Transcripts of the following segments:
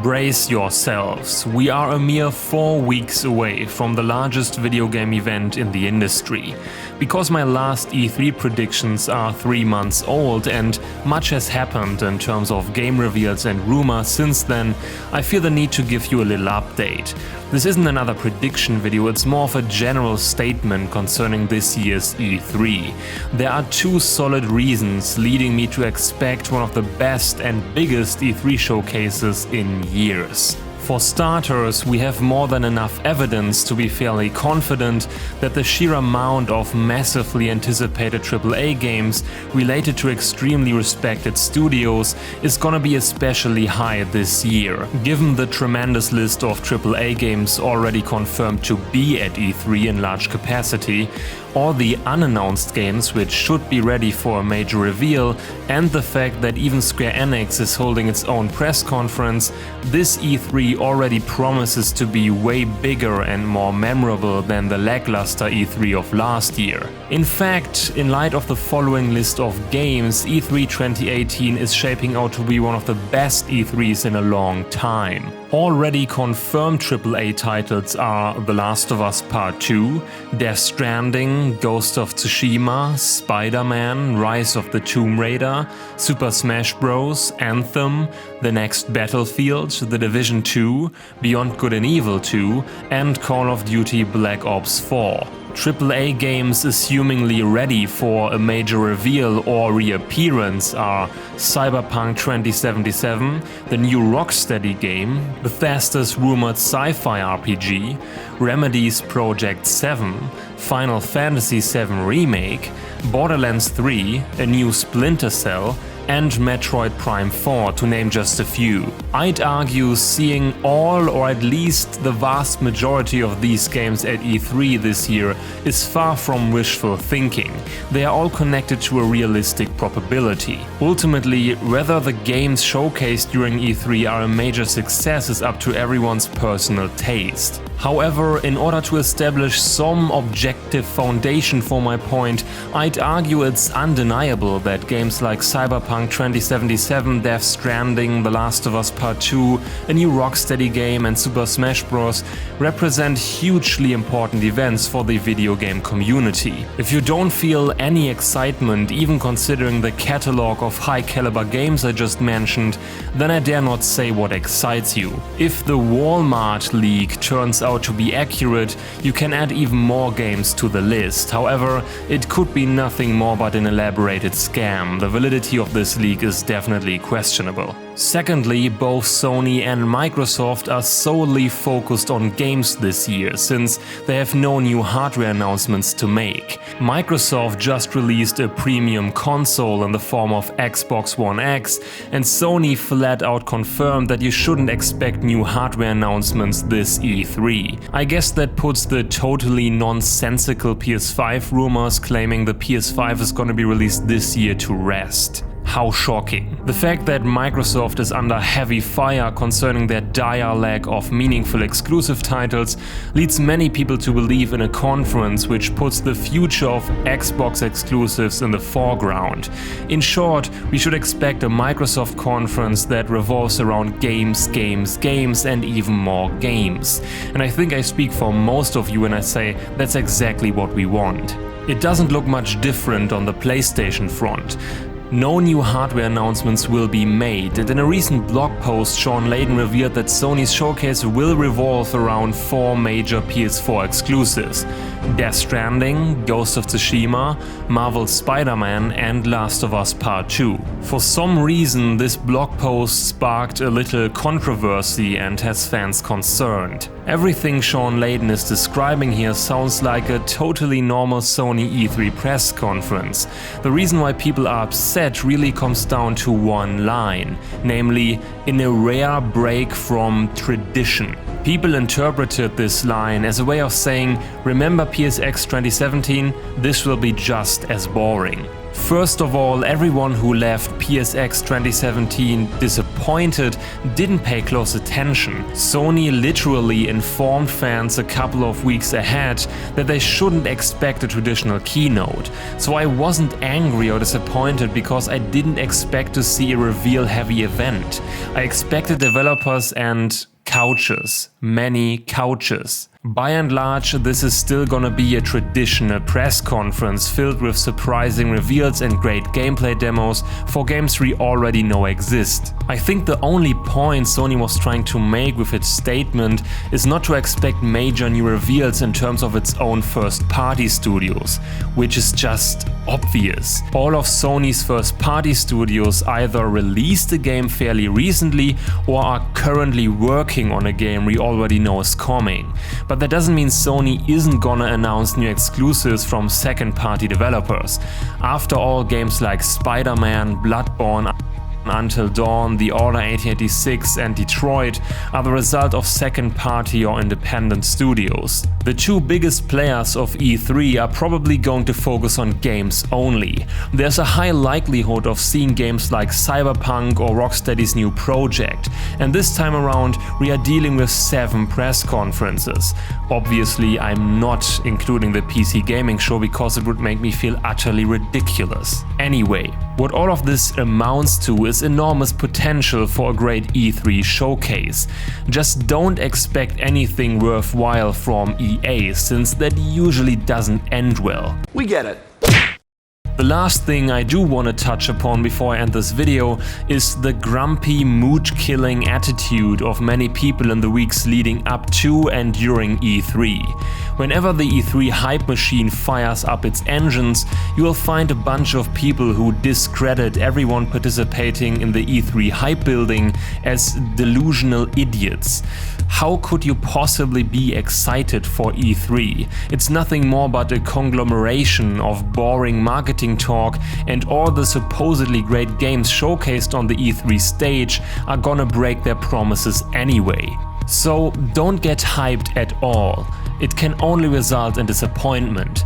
Brace yourselves, we are a mere 4 weeks away from the largest video game event in the industry. Because my last E3 predictions are 3 months old and much has happened in terms of game reveals and rumors since then, I feel the need to give you a little update. This isn't another prediction video, it's more of a general statement concerning this year's E3. There are 2 solid reasons leading me to expect one of the best and biggest E3 showcases in years. For starters, we have more than enough evidence to be fairly confident that the sheer amount of massively anticipated AAA games related to extremely respected studios is gonna be especially high this year. Given the tremendous list of AAA games already confirmed to be at E3 in large capacity, all the unannounced games which should be ready for a major reveal, and the fact that even Square Enix is holding its own press conference, this E3 already promises to be way bigger and more memorable than the lackluster E3 of last year. In fact, in light of the following list of games, E3 2018 is shaping out to be one of the best E3s in a long time. Already confirmed AAA titles are The Last of Us Part 2, Death Stranding, Ghost of Tsushima, Spider-Man, Rise of the Tomb Raider, Super Smash Bros., Anthem, the next Battlefield, The Division 2, Beyond Good and Evil 2, and Call of Duty Black Ops 4. AAA games assumingly ready for a major reveal or reappearance are Cyberpunk 2077, the new Rocksteady game, Bethesda's rumored sci-fi RPG, Remedy's Project 7, Final Fantasy VII Remake, Borderlands 3, a new Splinter Cell, and Metroid Prime 4, to name just a few. I'd argue seeing all or at least the vast majority of these games at E3 this year is far from wishful thinking. They are all connected to a realistic probability. Ultimately, whether the games showcased during E3 are a major success is up to everyone's personal taste. However, in order to establish some objective foundation for my point, I'd argue it's undeniable that games like Cyberpunk 2077, Death Stranding, The Last of Us Part 2, a new Rocksteady game and Super Smash Bros. Represent hugely important events for the video game community. If you don't feel any excitement even considering the catalog of high caliber games I just mentioned, then I dare not say what excites you. If the Walmart leak turns out to be accurate, you can add even more games to the list. However, it could be nothing more but an elaborated scam. The validity of this leak is definitely questionable. Secondly, both Sony and Microsoft are solely focused on games this year, since they have no new hardware announcements to make. Microsoft just released a premium console in the form of Xbox One X, and Sony flat out confirmed that you shouldn't expect new hardware announcements this E3. I guess that puts the totally nonsensical PS5 rumors claiming the PS5 is gonna be released this year to rest. How shocking. The fact that Microsoft is under heavy fire concerning their dire lack of meaningful exclusive titles leads many people to believe in a conference which puts the future of Xbox exclusives in the foreground. In short, we should expect a Microsoft conference that revolves around games, and even more games. And I think I speak for most of you when I say that's exactly what we want. It doesn't look much different on the PlayStation front. No new hardware announcements will be made, and in a recent blog post, Sean Layden revealed that Sony's showcase will revolve around 4 major PS4 exclusives: Death Stranding, Ghost of Tsushima, Marvel's Spider-Man, and Last of Us Part 2. For some reason, this blog post sparked a little controversy and has fans concerned. Everything Sean Layden is describing here sounds like a totally normal Sony E3 press conference. The reason why people are upset really comes down to one line, namely, in a rare break from tradition. People interpreted this line as a way of saying, remember PSX 2017? This will be just as boring. First of all, everyone who left PSX 2017 disappointed disappointed didn't pay close attention. Sony literally informed fans a couple of weeks ahead that they shouldn't expect a traditional keynote. So I wasn't angry or disappointed because I didn't expect to see a reveal-heavy event. I expected developers and couches, many couches. By and large, this is still gonna be a traditional press conference filled with surprising reveals and great gameplay demos for games we already know exist. I think the only point Sony was trying to make with its statement is not to expect major new reveals in terms of its own first-party studios, which is just obvious. All of Sony's first-party studios either released a game fairly recently or are currently working on a game we already know is coming. But that doesn't mean Sony isn't gonna announce new exclusives from second-party developers. After all, games like Spider-Man, Bloodborne, Until Dawn, The Order 1886 and Detroit are the result of second-party or independent studios. The two biggest players of E3 are probably going to focus on games only. There's a high likelihood of seeing games like Cyberpunk or Rocksteady's new project, and this time around we are dealing with 7 press conferences. Obviously, I'm not including the PC gaming show because it would make me feel utterly ridiculous. Anyway, what all of this amounts to is enormous potential for a great E3 showcase. Just don't expect anything worthwhile from EA, since that usually doesn't end well. We get it. The last thing I do want to touch upon before I end this video is the grumpy, mood-killing attitude of many people in the weeks leading up to and during E3. Whenever the E3 hype machine fires up its engines, you will find a bunch of people who discredit everyone participating in the E3 hype building as delusional idiots. How could you possibly be excited for E3? It's nothing more but a conglomeration of boring marketing talk, and all the supposedly great games showcased on the E3 stage are gonna break their promises anyway. So don't get hyped at all. It can only result in disappointment.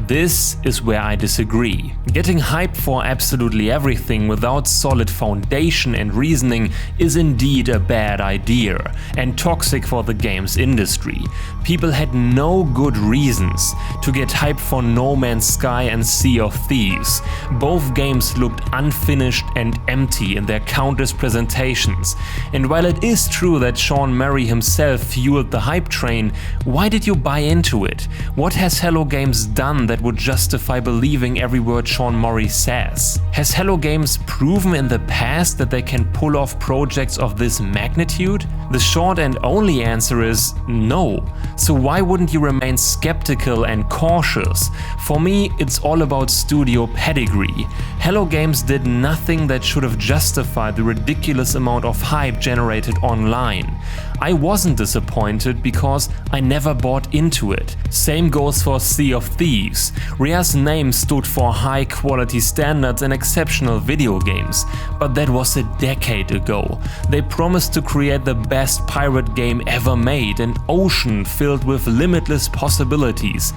This is where I disagree. Getting hyped for absolutely everything without solid foundation and reasoning is indeed a bad idea, and toxic for the games industry. People had no good reasons to get hyped for No Man's Sky and Sea of Thieves. Both games looked unfinished and empty in their countless presentations. And while it is true that Sean Murray himself fueled the hype train, why did you buy into it? What has Hello Games done that would justify believing every word Sean Murray says? Has Hello Games proven in the past that they can pull off projects of this magnitude? The short and only answer is no. So why wouldn't you remain skeptical and cautious? For me, it's all about studio pedigree. Hello Games did nothing that should have justified the ridiculous amount of hype generated online. I wasn't disappointed because I never bought into it. Same goes for Sea of Thieves. Rare's name stood for high quality standards and exceptional video games, but that was a decade ago. They promised to create the best pirate game ever made, an ocean filled with limitless possibilities.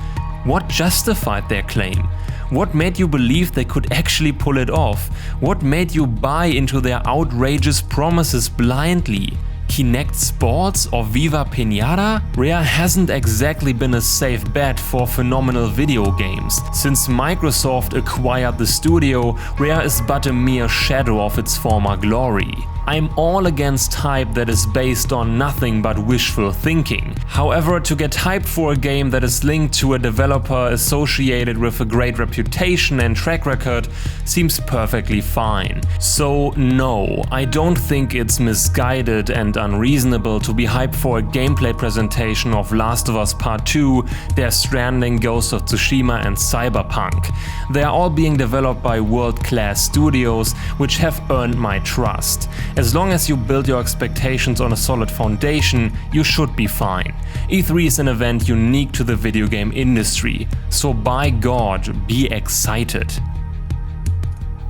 What justified their claim? What made you believe they could actually pull it off? What made you buy into their outrageous promises blindly? Kinect Sports or Viva Pinata? Rare hasn't exactly been a safe bet for phenomenal video games. Since Microsoft acquired the studio, Rare is but a mere shadow of its former glory. I'm all against hype that is based on nothing but wishful thinking. However, to get hyped for a game that is linked to a developer associated with a great reputation and track record seems perfectly fine. So no, I don't think it's misguided and unreasonable to be hyped for a gameplay presentation of Last of Us Part 2, Death Stranding, Ghost of Tsushima and Cyberpunk. They are all being developed by world-class studios which have earned my trust. As long as you build your expectations on a solid foundation, you should be fine. E3 is an event unique to the video game industry, so by God, be excited.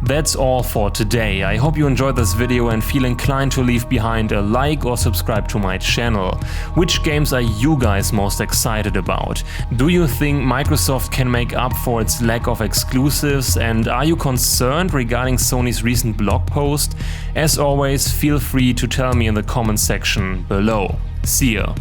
That's all for today. I hope you enjoyed this video and feel inclined to leave behind a like or subscribe to my channel. Which games are you guys most excited about? Do you think Microsoft can make up for its lack of exclusives, and are you concerned regarding Sony's recent blog post? As always, feel free to tell me in the comment section below. See ya!